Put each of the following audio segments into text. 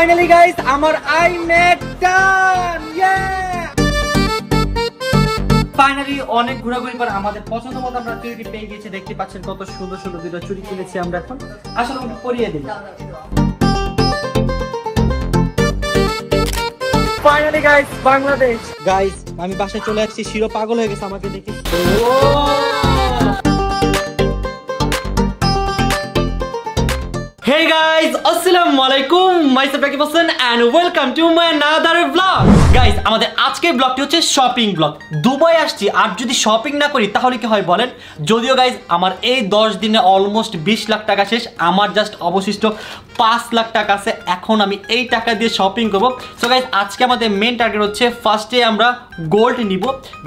Finally guys, আমার iMac done! Yeah! Finally অনেক ঘোরাঘুরি পর আমাদের পছন্দ মতো আমরা চুড়িটি পেয়ে গেছি। দেখতে পাচ্ছেন কত সুন্দর সুন্দর দুটো চুড়ি কিনেছি আমরা এখন। আসলে আমাকে পরিয়ে দিই। Finally guys, Bangladesh. Guys, আমি বাসায় চলে আসছি, শিরো পাগল হয়ে গেছে আমাকে দেখে। Hey guys, Assalamualaikum, myself Rakib Hossain and welcome to my another vlog. Guys, আমাদের আজকের ব্লগটি হচ্ছে শপিং ব্লগ। দুবাই আসছি আর যদি শপিং না করি তাহলে কি হয় বলেন? যদিও গাইজ আমার এই 10 দিনে অলমোস্ট 20 লাখ টাকা শেষ, আমার জাস্ট অবশিষ্ট 5 লাখ টাকা আছে। এখন আমি এই টাকা দিয়ে শপিং করব। সো গাইজ আজকে আমাদের মেন টার্গেট হচ্ছে ফার্স্টে আমরা গোল্ড নিব,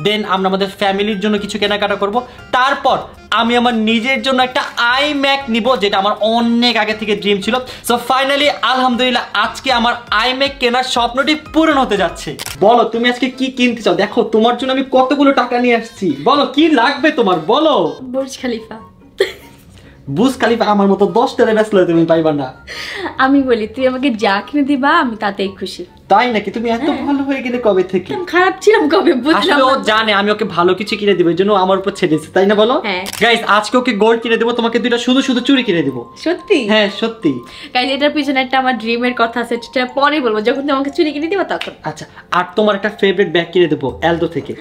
দেন আমরা আমাদের ফ্যামিলির জন্য কিছু কেনাকাটা করব, তারপর আমি আমার নিজের জন্য একটা iMac নিব, যেটা আমার অনেক আগে থেকে ড্রিম ছিল। সো ফাইনালি আলহামদুলিল্লাহ আজকে আমার iMac কেনার স্বপ্নটি পূরণ হতে যাচ্ছে। বলো তুমি আজকে কি কিনতে চাও? দেখো তোমার জন্য আমি কতগুলো টাকা নিয়ে আসছি। বলো কি লাগবে তোমার, বলো। Burj Khalifa. বুর্জ খলিফা আমার মতো 10 টাকা বেচলে তুমি পাইবা না। আমি বলি তুই আমাকে যা কিনে দিবা আমি তাতেই খুশি। তাই নাকি? তুমি এত ভালো হয়ে গেলে কবে থেকে? খারাপ ছিলাম কবে বুঝলাম। আসলে ও জানে আমি ওকে ভালো কিছু কিনে দিব, এজন্য আমার উপর ছেড়েছে, তাই না বলো? গাইস আজকে ওকে গোল্ড কিনে দেব, তোমাকে দুইটা শুধু শুধু চুড়ি কিনে দেব। সত্যি? হ্যাঁ সত্যি। গাইস এটার পিছনে একটা আমার ড্রিমের কথা আছে, সেটা পরে বলবো যখন তুমি আমাকে চুড়ি কিনে দিবা তখন। আচ্ছা, আর তোমার একটা ফেভারিট ব্যাগ কিনে দেব এলদো থেকে।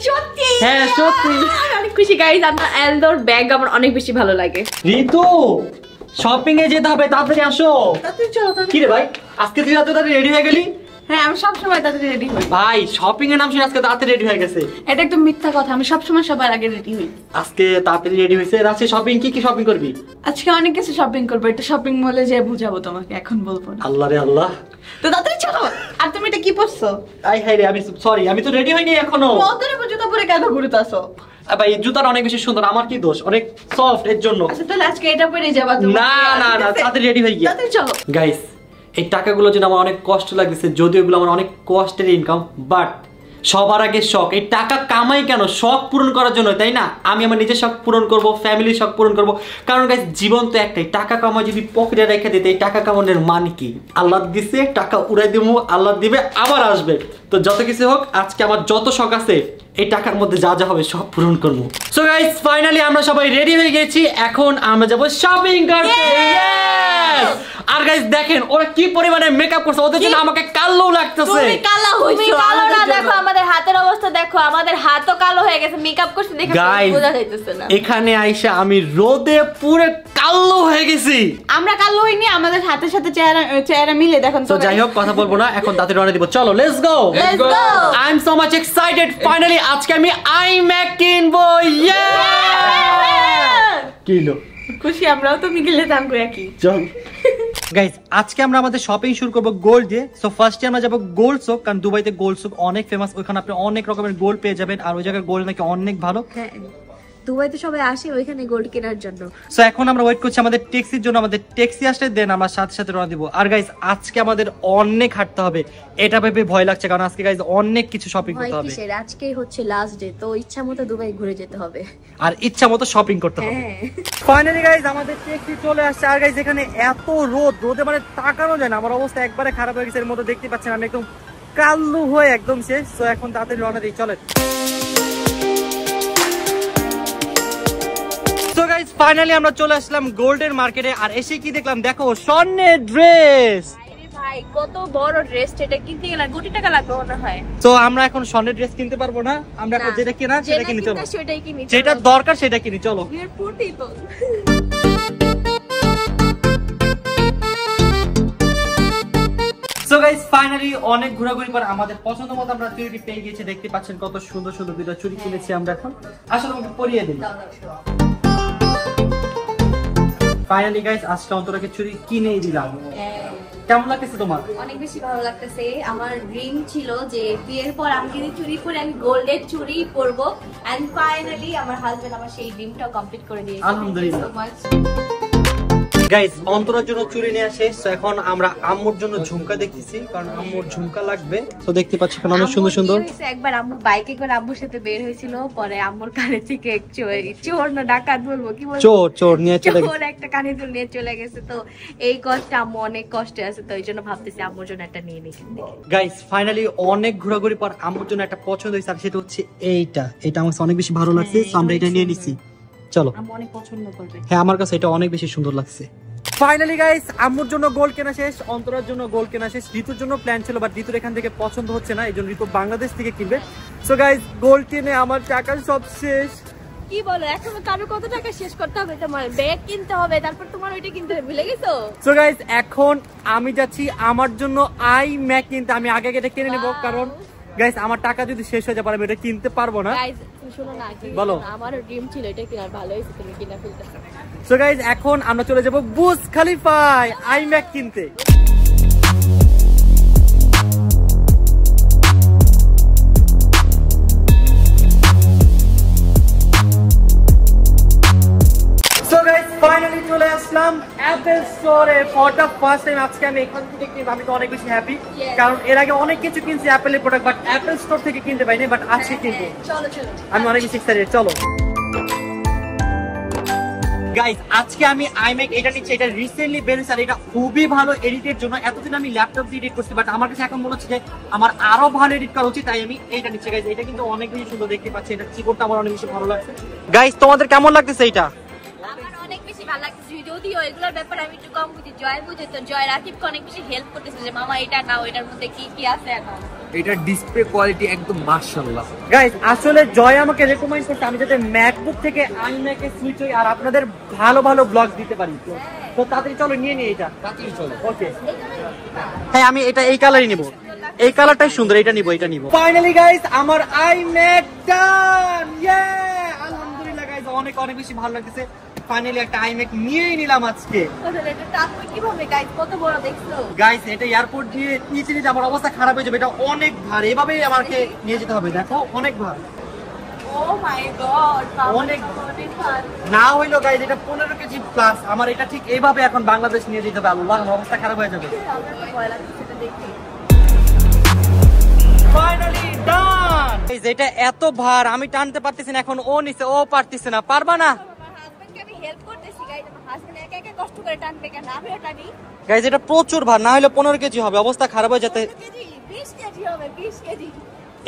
সত্যি? হ্যাঁ সত্যি। অনেক খুশি গাইস, আমার এলদোর ব্যাগ আমার অনেক বেশি ভালো লাগে। ঋতু শপিং এ যেতে হবে, তাড়াতাড়ি আসো। তাড়াতাড়ি চলো। কি রে ভাই আজকে তুই এত তাড়াতাড়ি রেডি হয়ে গেলি? হ্যাঁ আমি সব সময় তাড়াতাড়ি রেডি হই ভাই। শপিং এর নাম শুনে আজকে তাড়াতাড়ি রেডি হয়ে গেছে? এটা একদম মিথ্যা কথা, আমি সব সময় সবার আগে রেডি হই। আজকে তাড়াতাড়ি রেডি হইছে। আজকে শপিং কি কি শপিং করবি? আজকে অনেক কিছু শপিং করব, এটা শপিং মলে যে বুঝাবো তোমাকে, এখন বলবো না। আল্লাহ রে আল্লাহ। তো তাড়াতাড়ি চলো। আর তুমি এটা কি পরছো? আই হাই রে, আমি সরি, আমি তো রেডি হইনি এখনো। কতরে জুতা পরে কেন ঘুরতাছো? ভাই জুতাটা অনেক বেশি সুন্দর, আমার কি দোষ? অনেক সফট এর জন্য। আচ্ছা তাহলে আজকে এটা পরে যাবা তুমি? না না না, তাড়াতাড়ি রেডি হই গিয়া। তাড়াতাড়ি চলো। গাইস এই টাকাগুলো যেন আমার অনেক কষ্ট লাগছে, যদিও এগুলো আমার অনেক কষ্টের ইনকাম, বাট সবার আগে শখ। এই টাকা কামাই কেন? শখ পূরণ করার জন্য, তাই না? আমি আমার নিজের শখ পূরণ করব, ফ্যামিলির শখ পূরণ করব। কারণ গাইস জীবন তো একটাই, টাকা কামাই যদি পকেটে রেখে দিতে এই টাকা কামানোর মান কি? আল্লাহ দিছে, টাকা উড়াই দেবো, আল্লাহ দিবে আবার আসবে। তো যত কিছু হোক আজকে আমার যত শখ আছে এই টাকার মধ্যে যা যা হবে সব পূরণ করবো। সো গাইস ফাইনালি আমরা সবাই রেডি হয়ে গেছি, এখন আমরা যাব শপিং করতে। আর গাইস দেখেন ওরা কি পরিমাণে মেকআপ করছে, ওদের জন্য আমাকে কালো লাগতেছে। তুমি কালো হইছো? তুমি কালো না, দেখো আমাদের হাতের অবস্থা দেখো, আমাদের হাতও কালো হয়ে গেছে, মেকআপ করতে দেখে বোঝা যাইতেছে না। এখানে আইসা আমি রোদে পুরো কালো হয়ে গেছি। আমরা কালো হইনি, আমাদের হাতের সাথে চেহারা মিলে দেখুন। তো যাই হোক কথা বলবো না, এখন তাতে রওনা দিব। চলো let's go. I am so much excited. Finally আজকে আমি iMac কিনবো। ইয়ে কিলো খুশি আমরাও, তো মিলে দাম করে কি। চল গাইস আজকে আমরা আমাদের শপিং শুরু করব গোল্ড দিয়ে। সো ফার্স্টে আমরা যাব গোল্ড শপ, কারণ দুবাইতে গোল্ড শপ অনেক ফেমাস, ওখানে আপনি অনেক রকমের গোল্ড পেয়ে যাবেন, আর ওই জায়গার গোল্ড নাকি অনেক ভালো। হ্যাঁ দুবাইতে সবাই আসে ওইখানে গোল্ড কেনার জন্য। সো এখন আমরা ওয়েট করছি আমাদের ট্যাক্সির জন্য, আমাদের ট্যাক্সি আসলে দেন আমরা সাথে সাথে রওনা দিব। আর গাইস আজকে আমাদের অনেক হাঁটতে হবে, এটা ভেবে ভয় লাগছে, কারণ আজকে গাইস অনেক কিছু শপিং করতে হবে। আজকেই হচ্ছে লাস্ট ডে, তো ইচ্ছা মতো দুবাই ঘুরে যেতে হবে আর ইচ্ছা মতো শপিং করতে হবে। ফাইনালি গাইস আমাদের ট্যাক্সি চলে আসছে। আর গাইস এখানে এত রোদে মানে তাকানো যায় না, আমার অবস্থা একবারে খারাপ হয়ে গেছে। এর মধ্যে দেখতে পাচ্ছেন আমি একদম কালো হয়ে একদম শেষ। সো এখন তাড়াতাড়ি রওনা দিই, চলেন। সো গাইস ফাইনালি আমরা চলে আসলাম গোল্ডের মার্কেটে। আর এসে কি দেখলাম দেখো, স্বর্ণের ড্রেস। ভাই কত বড় ড্রেস, এটা কিনতে গেলে কোটি টাকা লাগবে মনে হয়। তো আমরা এখন স্বর্ণের ড্রেস কিনতে পারবো না, আমরা এখন যেটা কেনা সেটা কিনি। চলো সেটাই কিনি, যেটা দরকার সেটা কিনি, চলো। সো গাইস ফাইনালি অনেক ঘোরাঘুরি পর আমাদের পছন্দ মতো আমরা চুড়িটি পেয়ে গেছি। দেখতে পাচ্ছেন কত সুন্দর সুন্দর দুটো চুড়ি কিনেছি আমরা এখন। আসলে আমাকে পরিয়ে দিন। ফাইনালি গাইস আজকে অন্তরাকে চুড়ি কিনেই দিলাম। কেমন লাগতেছে তোমার? অনেক বেশি ভালো লাগতেছে। আমার ড্রিম ছিল যে বিয়ের পর আমি যদি চুড়ি পরে আমি গোল্ডের চুড়ি পরবো, এন্ড ফাইনালি আমার হাজবেন্ড আমার সেই ড্রিমটা কমপ্লিট করে দিয়েছে। আলহামদুলিল্লাহ। গাইস অন্তরার জন্য চুড়ি নিয়ে আসে, তো এখন আমরা আম্মুর জন্য ঝুমকা দেখতেছি, কারণ আম্মুর ঝুমকা লাগবে। তো দেখতে পাচ্ছি এখানে অনেক সুন্দর সুন্দর। একবার আম্মু বাইকে করে আম্মুর সাথে বের হয়েছিল, পরে আম্মুর কানে থেকে চোর না ডাকাত বলবো কি বলবো, চোর নিয়ে চলে গেছে, চোর একটা কানে দুল নিয়ে চলে গেছে। তো এই কষ্টে আম্মু অনেক কষ্টে আছে, তো এই জন্য ভাবতেছি আম্মুর জন্য একটা নিয়ে নিই। গাইস ফাইনালি অনেক ঘোরাঘুরি পর আম্মুর জন্য একটা পছন্দ হয়েছে, আর সেটা হচ্ছে এইটা। এটা আমার অনেক বেশি ভালো লাগছে, তো আমরা এটা নিয়ে নিছি। চলো, আম্মু অনেক পছন্দ করবে। হ্যাঁ আমার কাছে এটা অনেক বেশি সুন্দর লাগছে। ফাইনালি গাইস আম্মুর জন্য গোল্ড কেনা শেষ, অন্তরার জন্য গোল্ড কেনা শেষ। ঋতুর জন্য প্ল্যান ছিল, বাট ঋতুর এখান থেকে পছন্দ হচ্ছে না, এই জন্য ঋতু বাংলাদেশ থেকে কিনবে। সো গাইস গোল্ড কিনে আমার টাকা সব শেষ। কি বলো, এখন কারো কত টাকা শেষ করতে হবে? তোমার ব্যাগ কিনতে হবে, তারপর তোমার ওইটা কিনতে হবে, ভুলে গেছো? সো গাইস এখন আমি যাচ্ছি আমার জন্য আই ম্যাক কিনতে। আমি আগে এটা কিনে নেব, কারণ গাইস আমার টাকা যদি শেষ হয়ে যায় আমি এটা কিনতে পারবো না। গাইস শুনো না, বলো। আমারও ড্রিম ছিল এটা কেনার, ভালো হয়েছে তুমি কিনা ফেলতেছো। সো গাইস এখন আমরা চলে যাব বুর্জ খলিফায় আই ম্যাক কিনতে। ফাইনালি চলে আসলাম অ্যাপল স্টোরে ফর দ্য ফার্স্ট টাইম। আজকে আমি এখান থেকে কিনবো, আমি তো অনেক বেশি হ্যাপি, কারণ এর আগে অনেক কিছু কিনছি অ্যাপলের প্রোডাক্ট, বাট অ্যাপল স্টোর থেকে কিনতে পাইনি, বাট আজকে কিনবো। চলো চলো, আমি অনেক বেশি এক্সাইটেড। চলো গাইস আজকে আমি আইম্যাক এটা নিচ্ছি, এটা রিসেন্টলি বের হয়েছে, আর এটা খুবই ভালো এডিটের জন্য। এতদিন আমি ল্যাপটপ দিয়ে এডিট করছি, বাট আমার কাছে এখন মনে হচ্ছে যে আমার আরো ভালো এডিট করা উচিত, তাই আমি এটা নিচ্ছি। গাইস এটা কিন্তু অনেক বেশি সুন্দর দেখতে পাচ্ছি, এটা কিবোর্ডটা আমার অনেক বেশি ভালো লাগছে। গাইস তোমাদের কেমন লাগতেছে এটা? আমার অনেক বেশি ভালো লাগছে, যদিও এগুলোর ব্যাপারে আমি একটু কম বুঝি। জয় বুঝে, তো জয় রাকিবকে অনেক বেশি হেল্প করতেছে যে মামা এটা নাও, এটার মধ্যে কি কি আছে এখন। এটার ডিসপ্লে কোয়ালিটি একদম মাশাআল্লাহ। গাইস আসলে জয় আমাকে রেকমেন্ড করতে আমি যাতে ম্যাকবুক থেকে আইম্যাকে সুইচ হই আর আপনাদের ভালো ভালো ব্লগ দিতে পারি। তো তাড়াতাড়ি চলো নিয়ে নিই এটা, তাড়াতাড়ি চলো। ওকে হ্যাঁ আমি এটা এই কালারই নিব, এই কালারটাই সুন্দর, এটা নিব এটা নিব। ফাইনালি গাইস আমার আইম্যাক ডান, ইয়ে আলহামদুলিল্লাহ গাইস অনেক অনেক বেশি ভালো লাগতেছে। ফাইনালি একটা আইম্যাক নিয়েই নিলাম আজকে। এটা তারপর কিভাবে গাইস, কত বড় দেখছো গাইস এটা এয়ারপোর্ট দিয়ে নিচে নিতে আমার অবস্থা খারাপ হয়ে যাবে, এটা অনেক ভারী, এভাবেই আমাকে নিয়ে যেতে হবে। দেখো অনেক ভারী, ও মাই গড, অনেক না হইলো গাইস এটা 15 কেজি প্লাস। আমার এটা ঠিক এইভাবে এখন বাংলাদেশ নিয়ে যেতে হবে, আল্লাহ অবস্থা খারাপ হয়ে যাবে। ফাইনালি ডান। গাইস এটা এত ভার আমি টানতে পারতেছি না, এখন ও নিচে, ও পারতেছে না। পারবা না? আমি হেল্প করতেছি গাইস, আমার হাজবেন্ড একা একা কষ্ট করে টানবে, কেন আমিও টানি। গাইস এটা প্রচুর ভার, না হলে 15 কেজি হবে, অবস্থা খারাপ হয়ে যেতে। 20 কেজি হবে, 20 কেজি।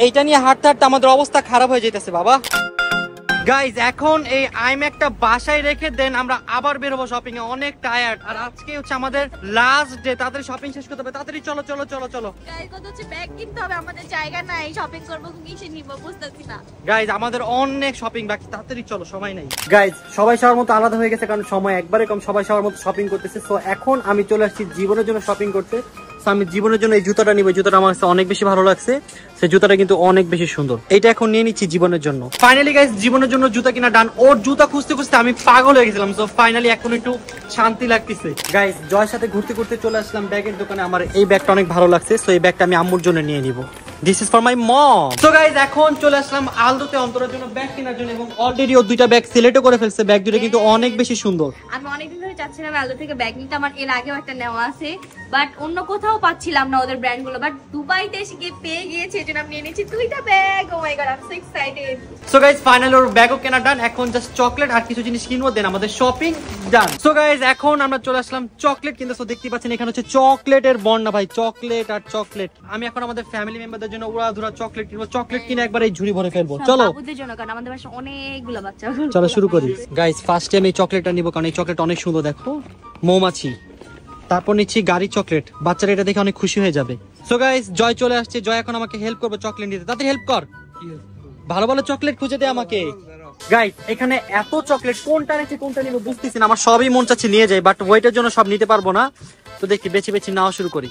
এইটা নিয়ে হাঁটতে হাঁটতে আমাদের অবস্থা খারাপ হয়ে যেতেছে বাবা। গাইজ এখন এই আইম্যাকটা বাসায় রেখে দেন আমরা আবার বের হবো শপিং এ, অনেক টায়ার্ড। আর আজকে হচ্ছে আমাদের লাস্ট ডে, তাড়াতাড়ি শপিং শেষ করতে হবে, তাড়াতাড়ি চলো চলো চলো চলো। গাইস কত হচ্ছে ব্যাগ কিনতে হবে, আমাদের জায়গা নাই, শপিং করব কিসে নিব বুঝতেছি না। গাইজ আমাদের অনেক শপিং বাকি, তাড়াতাড়ি চলো, সময় নাই। গাইজ সবাই সবার মতো আলাদা হয়ে গেছে, কারণ সময় একবারে কম, সবাই সবার মতো শপিং করতেছে। সো এখন আমি চলে আসছি জীবনের জন্য শপিং করতে। আমি জীবনের জন্য এই জুতাটা নিব, জুতাটা আমার কাছে অনেক বেশি ভালো লাগছে, সেই জুতাটা কিন্তু অনেক বেশি সুন্দর। এইটা এখন নিয়ে নিচ্ছি জীবনের জন্য। ফাইনালি গাইস জীবনের জন্য জুতা কিনা ডান। ওর জুতা খুঁজতে খুঁজতে আমি পাগল হয়ে গেছিলাম, সো ফাইনালি এখন একটু শান্তি লাগতেছে। গাইস জয়ের সাথে ঘুরতে ঘুরতে চলে আসলাম ব্যাগের দোকানে। আমার এই ব্যাগটা অনেক ভালো লাগছে, সো এই ব্যাগটা আমি আম্মুর জন্য নিয়ে নিব। This is for my mom. So guys এখন চলে আসলাম আলদোতে অন্তরের জন্য ব্যাগ কেনার জন্য, এবং অলরেডি ও দুইটা ব্যাগ সিলেক্টও করে ফেলছে। ব্যাগ দুটো কিন্তু অনেক বেশি সুন্দর। আমি অনেকদিন ধরে চাচ্ছিলাম আলদো থেকে ব্যাগ নিতে, আমার এর আগেও একটা নেওয়া আছে, বাট অন্য কোথাও পাচ্ছিলাম না ওদের ব্র্যান্ড গুলো, বাট দুবাইতে এসে গিয়ে পেয়ে গিয়েছে, এজন্য আমি নিয়ে নিয়েছি দুইটা bag. Oh my god I am so excited. So guys finally ওর ব্যাগও কেনা ডান, এখন জাস্ট চকলেট আর কিছু জিনিস কিনবো, দেন আমাদের শপিং ডান। সো গাইস এখন আমরা চলে আসলাম চকলেট কিনতে। সো দেখতে পাচ্ছেন এখানে হচ্ছে চকলেটের বন্যা ভাই, চকলেট আর চকলেট। আমি এখন আমাদের ফ্যামিলি মেম্বারদের জন্য উড়াধুরা চকলেট কিনবো, চকলেট কিনে একবার এই ঝুড়ি ভরে ফেলবো। চলো বাবুদের জন্য, কারণ আমাদের বাসায় অনেকগুলো বাচ্চা। চলো শুরু করি। গাইস ফার্স্টে আমি এই চকলেটটা নিব, কারণ এই চকলেট অনেক সুন্দর, দেখো মৌমাছি। তারপর নিচ্ছি গাড়ি চকলেট, বাচ্চারা এটা দেখে অনেক খুশি হয়ে যাবে। সো গাইস জয় চলে আসছে, জয় এখন আমাকে হেল্প করবে চকলেট নিতে। তাড়াতাড়ি হেল্প কর, ভালো ভালো চকলেট খুঁজে দে আমাকে। গাইস এখানে এত চকলেট, কোনটা নিচ্ছি কোনটা নিব বুঝতেছি না। আমার সবই মন চাচ্ছে নিয়ে যাই, বাট ওয়েটের জন্য সব নিতে পারবো না, তো দেখি বেছে বেছে নেওয়া শুরু করি।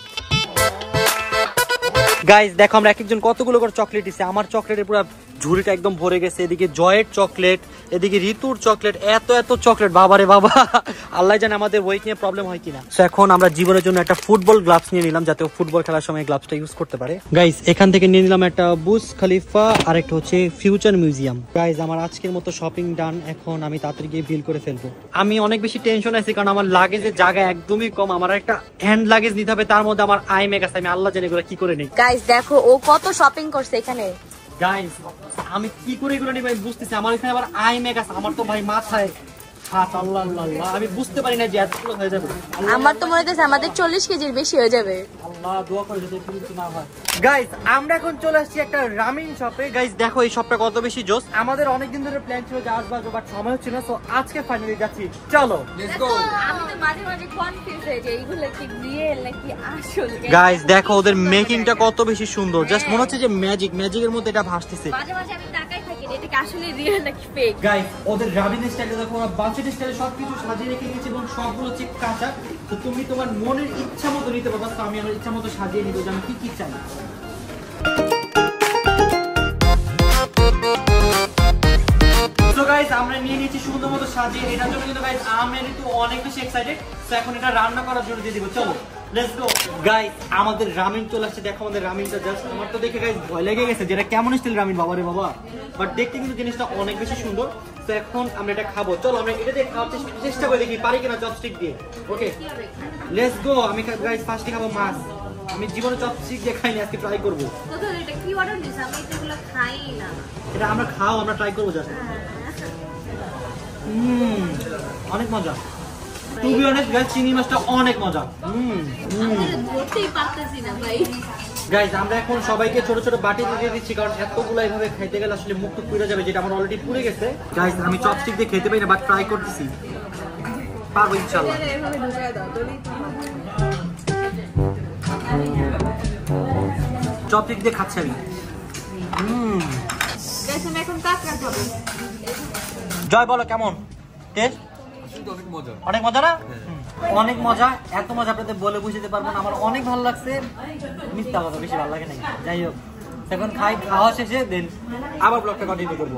গাইস দেখো আমরা এক একজন কতগুলো করে চকলেট দিছে, আমার চকলেটের পুরো ঝুড়িটা একদম ভরে গেছে। এদিকে জয়ের চকলেট, এদিকে ঋতুর চকলেট, এত এত চকলেট, বাবারে বাবা। আল্লাহ জানে আমাদের ওয়েট নিয়ে প্রবলেম হয় কিনা। তো এখন আমরা জীবনের জন্য একটা ফুটবল গ্লাভস নিয়ে নিলাম, যাতে ফুটবল খেলার সময় গ্লাভসটা ইউজ করতে পারে। গাইস এখান থেকে নিয়ে নিলাম একটা বুর্জ খলিফা আর একটা হচ্ছে ফিউচার মিউজিয়াম। গাইস আমার আজকের মতো শপিং ডান। এখন আমি তাড়াতাড়ি গিয়ে বিল করে ফেলবো। আমি অনেক বেশি টেনশন আছি, কারণ আমার লাগেজের জায়গা একদমই কম। আমার একটা হ্যান্ড লাগেজ নিতে হবে, তার মধ্যে আমার আইম্যাক আছে। আমি আল্লাহ জানে এগুলো কি করে নেই। গাইস দেখো ও কত শপিং করছে এখানে। গাইস আমি কি করে এগুলো নিব আমি বুঝতেছি। আমার এখানে আবার আইম্যাক আছে। আমার তো ভাই মাথায় হাত, আল্লাহ আল্লাহ আল্লাহ, আমি বুঝতে পারি না যে এতগুলো হয়ে যাবে। আমার তো মনে হচ্ছে আমাদের 40 কেজির বেশি হয়ে যাবে। আল্লাহ দোয়া করে যদি কিছু না হয়। গাইস আমরা এখন চলে আসছি একটা রামিন শপে। গাইস দেখো এই শপটা কত বেশি জোস। আমাদের অনেকদিন ধরে প্ল্যান ছিল যে আসবো, বাট সময় হচ্ছে না। সো আজকে ফাইনালি যাচ্ছি, চলো লেটস গো। আমি তো মাঝে মাঝে কনফিউজ হয়ে যাই এগুলো কি রিয়েল নাকি আসল। গাইস দেখো ওদের মেকিংটা কত বেশি সুন্দর, জাস্ট মনে হচ্ছে যে ম্যাজিকের মধ্যে এটা ভাসতেছে। মাঝে মাঝে আমি তাকাই থাকি এটা কি আসলে রিয়েল নাকি ফেক। গাইস ওদের রাবিন স্টাইলে দেখো, ওরা বাজেট স্টাইলে সবকিছু সাজিয়ে রেখে দিয়েছে এবং সবগুলো হচ্ছে কাঁচা। তো তুমি তোমার মনের ইচ্ছা মতো নিতে পারবা। তো আমি আমার ইচ্ছা মতো সাজিয়ে নিব যে আমি কি কি চাই। তো গাইস আমরা নিয়ে নিয়েছি সুন্দর মতো সাজিয়ে। এটার জন্য কিন্তু গাইস আমি কিন্তু অনেক বেশি এক্সাইটেড। তো এখন এটা রান্না করার জন্য দিয়ে দিব, চলো লেটস গো। গাইস আমাদের রামিন চলে আসছে। দেখো আমাদের রামিনটা জাস্ট, আমার তো দেখে গাইস ভয় লেগে গেছে যেটা কেমন স্টাইল রামিন, বাবা রে বাবা। বাট দেখতে কিন্তু জিনিসটা অনেক বেশি সুন্দর। তো এখন আমরা এটা খাবো, চলো আমরা এটা দিয়ে খাওয়ার চেষ্টা করে দেখি পারি কিনা চপস্টিক দিয়ে। Okay let's go. আমি গাইস ফার্স্টে খাবো মাছ। আমি জীবনে চপস্টিক দিয়ে খাইনি, আজকে ট্রাই করবো। এটা কি অর্ডার দিছ? আমি এগুলো খাই না। এটা আমরা খাও, আমরা ট্রাই করবো জাস্ট। অনেক মজা। টু বি অনেস্ট গাইস চিংড়ি মাছটা অনেক মজা। আমি ধরতেই পারতেছি না ভাই। গাইস আমরা এখন সবাইকে ছোট ছোট বাটি দিয়ে দিচ্ছি, কারণ এতগুলো এইভাবে খাইতে গেলে আসলে মুখ তো পুড়ে যাবে, যেটা আমার অলরেডি পুড়ে গেছে। গাইস আমি চপস্টিক দিয়ে খেতে পারি না, বাট ট্রাই করতেছি, পারবো ইনশাআল্লাহ। এভাবে ঢুকায় দাও তোরই তো। চপস্টিক দিয়ে খাচ্ছি আমি। গাইস আমি এখন কাঁকড়া খাবো। জয় বলো কেমন টেস্ট? অনেক মজা না? অনেক মজা। এত মজা আপনাদের বলে বুঝতে পারবো না। আমার অনেক ভালো লাগছে। মিথ্যা কথা, বেশি ভালো লাগে না। যাই হোক এখন খাওয়া শেষে দেন আবার ব্লগটা কন্টিনিউ করবো।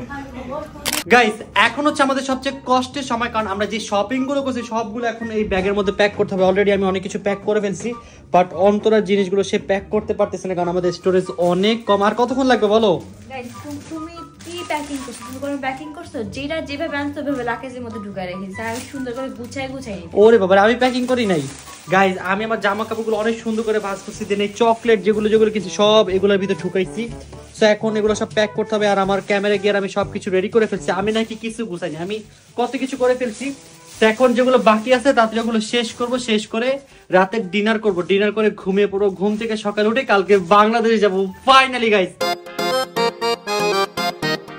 গাইস এখন হচ্ছে আমাদের সবচেয়ে কষ্টের সময়, কারণ আমরা যে শপিং গুলো করছি সবগুলো এখন এই ব্যাগের মধ্যে প্যাক করতে হবে। অলরেডি আমি অনেক কিছু প্যাক করে ফেলছি, বাট অন্তরার জিনিসগুলো সে প্যাক করতে পারতেছে না, কারণ আমাদের স্টোরেজ অনেক কম। আর কতক্ষণ লাগবে বলো? গাইস তুমি কি প্যাকিং করছো? তুমি কোনো প্যাকিং করছো? যেটা যেভাবে আনছো ওইভাবে লাকেজের মধ্যে ঢুকায় রেখেছি। আমি সুন্দর করে গুছাই ওরে বাবা আমি প্যাকিং করি নাই। গাইস আমি আমার জামা কাপড়গুলো অনেক সুন্দর করে ভাঁজ করছি, দেন এই চকলেট যেগুলো কিছু সব এগুলোর ভিতরে ঢুকাইছি। সো এখন এগুলো সব প্যাক করতে হবে। আর আমার ক্যামেরা গিয়ে আমি সবকিছু রেডি করে ফেলছি। আমি নাকি কিছু গুছাইনি, আমি কত কিছু করে ফেলছি। তো এখন যেগুলো বাকি আছে তাতে যেগুলো শেষ করব, শেষ করে রাতে ডিনার করব। ডিনার করে ঘুমিয়ে পড়বো। ঘুম থেকে সকালে উঠে কালকে বাংলাদেশে যাবো finally guys.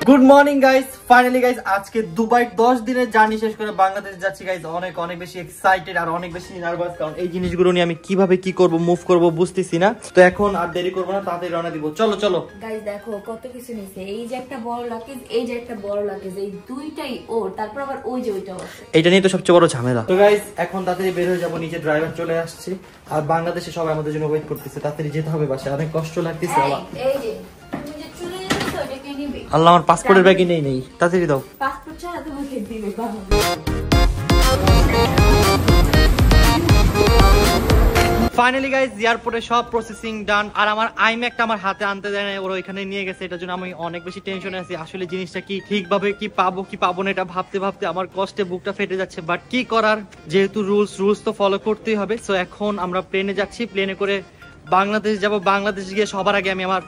Good morning guys, finally guys আজকে দুবাই 10 দিনের জার্নি শেষ করে বাংলাদেশ যাচ্ছি গাইস। অনেক বেশি এক্সাইটেড আর অনেক বেশি নার্ভাস, কারণ এই জিনিসগুলো নিয়ে আমি কিভাবে কি করব, মুভ করব বুঝতেছি না। তো এখন আর দেরি করব না, তাড়াতাড়ি রওনা দিব। চলো চলো গাইস দেখো কত কিছু নিছে। এই যে একটা বড় লাগেজ, এই যে একটা বড় লাগেজ, এই দুইটাই ওর, তারপর আবার ওই যে ওইটাও আছে। এটা নিয়ে তো সবচেয়ে বড় ঝামেলা। তো গাইস এখন তাড়াতাড়ি বের হয়ে যাবো, নিচে ড্রাইভার চলে আসছে আর বাংলাদেশে সবাই আমাদের জন্য ওয়েট করতেছে। তাড়াতাড়ি যেতে হবে বাসায়, অনেক কষ্ট লাগতেছে। এই যে তুমি যে চলে যাচ্ছো এটা কে নিবে? আল্লাহ আমার পাসপোর্টের ব্যাগই নেই। তাড়াতাড়ি দাও। পাসপোর্ট ছাড়া তোমাকে দিবে বাবা। ফাইনালি গাইস এয়ারপোর্টে সব প্রসেসিং ডান। আর আমার আইম্যাকটা আমার হাতে আনতে দেয় না, ওরা এখানে নিয়ে গেছে। এটার জন্য আমি অনেক বেশি টেনশনে আছি। আসলে জিনিসটা কি ঠিকভাবে কি পাবো না এটা ভাবতে আমার কষ্টে বুকটা ফেটে যাচ্ছে। বাট কি করার, যেহেতু রুলস তো ফলো করতেই হবে। সো এখন আমরা প্লেনে যাচ্ছি, প্লেনে করে বাংলাদেশ যাব। বাংলাদেশ গিয়ে সবার আগে আমি আমার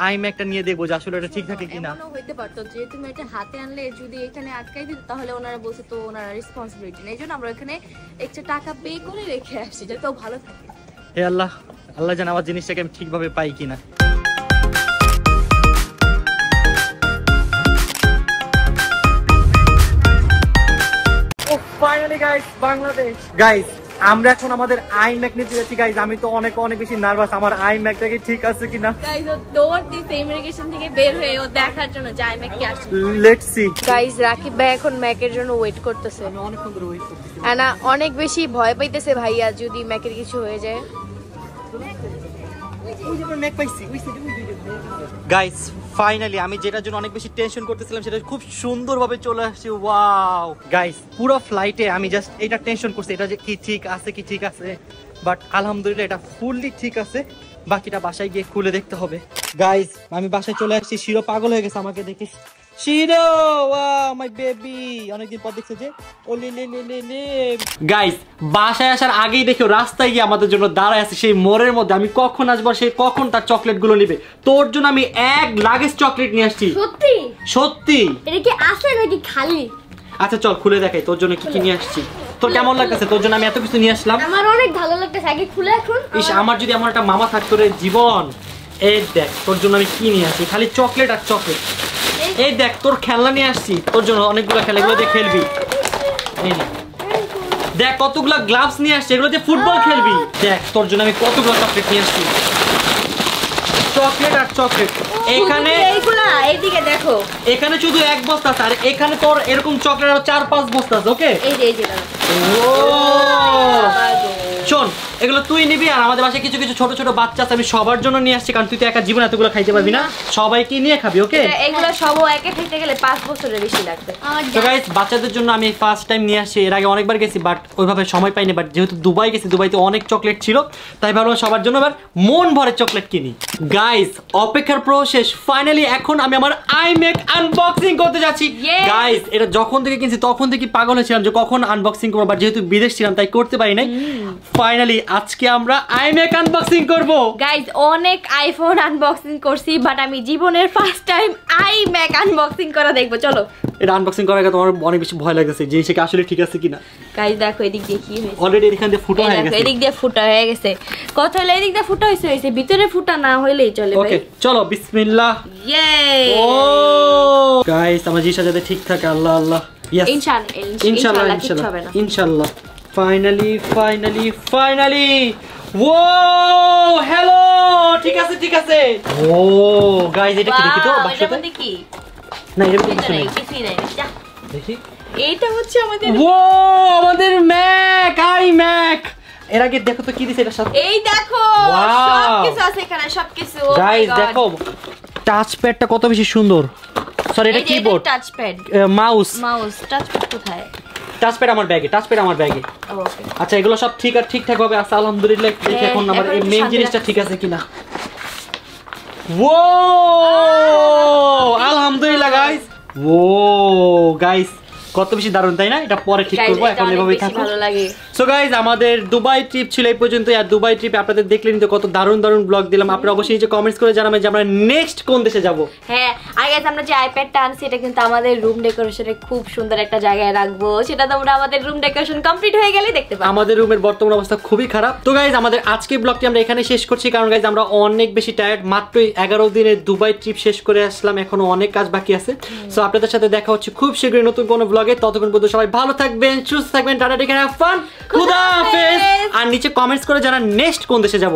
আইম্যাকটা নিয়ে দেখবো যে আসলে এটা ঠিক থাকে কিনা। এমনও হইতে পারতো যে তুমি এটা হাতে আনলে যদি এখানে আটকাই দিত তাহলে ওনারা বলছে তো ওনারা রেসপন্সিবিলিটি নেই। এই জন্য আমরা এখানে এক্সট্রা টাকা পে করে রেখে আসছি যাতে ও ভালো থাকে। হে আল্লাহ, আল্লাহ জানে আমার জিনিসটাকে আমি ঠিকভাবে পাই কিনা। Finally guys Bangladesh. গাইস আমরা এখন আমাদের আইম্যাক নিতে যাচ্ছি গাইস। আমি তো অনেক বেশি নার্ভাস, আমার আইম্যাকটা কি ঠিক আছে কিনা। গাইস ও দৌড় দিছে ইমিগ্রেশন থেকে বের হয়ে ও দেখার জন্য যে আইম্যাক কি আসছে। Let's see. গাইস রাকিব ভাই এখন ম্যাকের জন্য ওয়েট করতেছে। আমি অনেকক্ষণ ধরে ওয়েট করতেছি। অনেক বেশি ভয় পাইতেছে ভাইয়া যদি ম্যাকের কিছু হয়ে যায়। গাইস ফাইনালি আমি যেটার জন্য অনেক বেশি টেনশন করতেছিলাম সেটা খুব সুন্দরভাবে চলে আসছে। ওয়াও গাইস, পুরো ফ্লাইটে আমি জাস্ট এটা টেনশন করছি এটা যে কি ঠিক আছে, বাট আলহামদুলিল্লাহ এটা ফুললি ঠিক আছে। বাকিটা বাসায় গিয়ে খুলে দেখতে হবে। গাইস আমি বাসায় চলে আসছি, শিরো পাগল হয়ে গেছে আমাকে দেখে। শিরো, ওয়াও মাই বেবি, অনেকদিন পর দেখছে যে। গাইস বাসায় আসার আগেই দেখো রাস্তায় গিয়ে আমাদের জন্য দাঁড়ায় আছে সেই মোড়ের মধ্যে। আমি কখন আসবো, সে কখন তার চকলেট গুলো নিবে। তোর জন্য আমি এক লাগেজ চকলেট নিয়ে আসছি। সত্যি সত্যি? এটা কি আছে নাকি খালি? আচ্ছা চল খুলে দেখাই তোর জন্য কি কি নিয়ে আসছি। তোর কেমন লাগতেছে? তোর জন্য আমি এত কিছু নিয়ে আসলাম। আমার অনেক ভালো লাগতেছে, আগে খুলে এখন। ইস, আমার যদি এমন একটা মামা থাকতো রে জীবন। এই দেখ তোর জন্য আমি কি নিয়ে আসছি, খালি চকলেট আর চকলেট। এই দেখ তোর খেলনা নিয়ে আসছি তোর জন্য, অনেকগুলো খেলা, এগুলো দিয়ে খেলবি। এই নে। দেখ কতগুলো গ্লাভস নিয়ে আসছি, এগুলো দিয়ে ফুটবল খেলবি। দেখ তোর জন্য আমি কতগুলো চকলেট নিয়ে আসছি, চকলেট আর চকলেট। এখানে এইগুলা এইদিকে দেখো, এখানে শুধু এক বস্তা আছে, আর এখানে তোর এরকম চকলেট আর 4-5 বস্তা আছে। ওকে এই যে শোন, এগুলো তুই নিবি, আর আমাদের বাসায় কিছু কিছু ছোট ছোট বাচ্চা আছে, আমি সবার জন্য নিয়ে আসছি, কারণ তুই তো একা জীবন এতগুলো খাইতে পারবি না, সবাইকে নিয়ে খাবি। ওকে এগুলো সব একে খাইতে গেলে 5 বছরের বেশি লাগবে। তো গাইস বাচ্চাদের জন্য আমি ফার্স্ট টাইম নিয়ে আসছি, এর আগে অনেকবার গেছি বাট ওইভাবে সময় পাইনি, বাট যেহেতু দুবাই গেছি, দুবাইতে অনেক চকলেট ছিল, তাই ভাবলাম সবার জন্য এবার মন ভরে চকলেট কিনি। গাইস অপেক্ষার প্রসেস ফাইনালি, এখন আমি আমার আইমেক আনবক্সিং করতে যাচ্ছি। গাইস এটা যখন থেকে কিনছি তখন থেকে পাগল হয়েছিলাম যে কখন আনবক্সিং করবো, বাট যেহেতু বিদেশ ছিলাম তাই করতে পারি নাই। ফাইনালি আজকে আমরা আইমেক আনবক্সিং করব। গাইস অনেক আইফোন আনবক্সিং করছি, বাট আমি জীবনের ফার্স্ট টাইম আইম্যাক আনবক্সিং করা দেখবো। চলো এটা আনবক্সিং করার আগে তোমার অনেক বেশি ভয় লাগতেছে যে সেটা আসলে ঠিক আছে কিনা। গাইস দেখো এদিক দিয়ে কি হয়েছে, অলরেডি এখান দিয়ে ফুটা হয়ে গেছে। এদিক দিয়ে ফুটা হয়ে গেছে, কথা হলো এদিক দিয়ে ফুটা হয়েছে, ভিতরে ফুটা না হইলেই চলে। ওকে চলো বিসমিল্লাহ। ইয়ে ও গাইস আমার জিনিসটা যাতে ঠিক থাকে, আল্লাহ আল্লাহ। ইয়েস ইনশাআল্লাহ ইনশাআল্লাহ ইনশাআল্লাহ। ফাইনালি ও হ্যালো, ঠিক আছে ঠিক আছে। ও গাইস এটা কি দেখি তো বাক্সতে কি? না এর কিছু নেই, কিছুই নাই। দেখি এইটা হচ্ছে আমাদের ও আমাদের ম্যাক আইম্যাক। এর আগে দেখো তো কি দিছে এটা সাথে। এই দেখো সবকিছু আছে এখানে, সবকিছু। গাইস দেখো টাচ প্যাডটা কত বেশি সুন্দর। সরি এটা keyboard, touch pad, mouse touch pad কোথায়? টাচ প্যাড আমার ব্যাগে, ওকে আচ্ছা এগুলো সব ঠিকঠাক ভাবে আছে আলহামদুলিল্লাহ। দেখি এখন আমার এই মেইন জিনিসটা ঠিক আছে কিনা। ও আলহামদুলিল্লাহ গাইস। ও গাইস কত বেশি দারুণ তাই না? এটা পরে ঠিক করব, এখন এভাবেই থাকো। ভালো লাগে। সো গাইস আমাদের দুবাই ট্রিপ ছিল এই পর্যন্ত। আর দুবাই ট্রিপে আপনাদের দেখলেন তো কত দারুণ ব্লগ দিলাম। আপনারা অবশ্যই নিচে কমেন্টস করে জানাবেন যে আমরা নেক্সট কোন দেশে যাব। হ্যাঁ আর গাইস আমরা যে আইপ্যাডটা আনছি এটা কিন্তু আমাদের রুম ডেকোরেশনে খুব সুন্দর একটা জায়গায় রাখবো, সেটা তোমরা আমাদের রুম ডেকোরেশন কমপ্লিট হয়ে গেলে দেখতে পাবে। আমাদের রুমের বর্তমান অবস্থা খুবই খারাপ। তো গাইস আমাদের আজকের ব্লগটি আমরা এখানে শেষ করছি, কারণ গাইস আমরা অনেক বেশি টায়ার্ড। মাত্র 11 দিনের দুবাই ট্রিপ শেষ করে আসলাম, এখনো অনেক কাজ বাকি আছে। সো আপনাদের সাথে দেখা হচ্ছে খুব শীঘ্রই নতুন কোনো ব্লগে। ততক্ষণ পর্যন্ত সবাই ভালো থাকবেন, সুস্থ থাকবেন, tata take care, have fun, খুদা হাফেজ। আর নিচে কমেন্টস করে জানান নেক্সট কোন দেশে যাব।